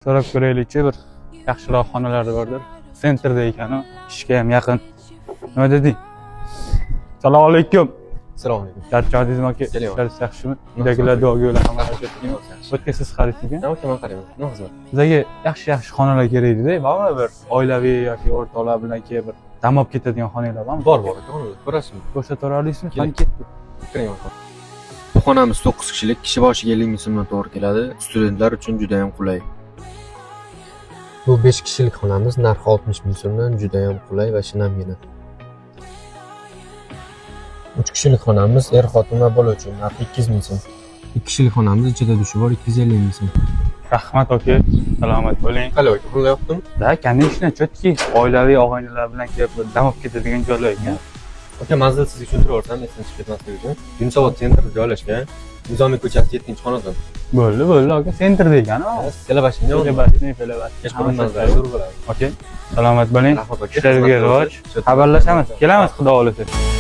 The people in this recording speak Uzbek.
So'rab ko'raylikchi, bir yaxshiroq xonalar bordir. Sentrda ekan, ishga ham yaqin. Nima deding? Assalomu alaykum. Assalomu alaykum. Charchadingizmi aka? Ishlaringiz yaxshimi? Uydagilar duoga yo'la hamma harakatmi? O'tga siz xaridingiz? Nima aka, men qarayman. Nima xizmat? Bizga yaxshi xonalar kerak edi-da. Bormi bir oilaviy yoki o'rtoqlar bilan kelib bir dam olib ketadigan xonalar bormi? Bor aka, xonalar. Ko'rasizmi? Ko'rsataverasizmi? Keling. Ketdik. Kiring aka. Bu xonamiz 9 kishilik, kishi boshiga 50 ming so'mdan to'g'ri keladi. Studentlar uchun juda ham qulay. Bu 5 kishilik xonamiz, narxi 60 ming so'mdan juda ham qulay va shinamgina. 3 kishilik xonamiz, xotin va bola uchun narxi 200 ming so'm. 2 kishilik xonamiz, ichida dushi bor, 250 ming so'm. Rahmat aka. Salomat bo'ling. Qalay aka, pullar yo'qmi? Da, конечно, chotki oilaviy og'aynilar bilan kelib dam olib ketadigan joylar ekan. Aka, manzil sizga tushuntiryapsam, esdan chiqib ketmasligi uchun. Yunusobod sentrida joylashgan. Nizomiy ko'chasi 7-xonadon. Bo'ldi aka, sentrda ekan. Telebashning Hech bo'lmasa. Okey. Salomat bo'ling. Rahmat aka. Ishlaringizga rivoj. Xabarlashamiz. Kelamiz, xudo xohlasa.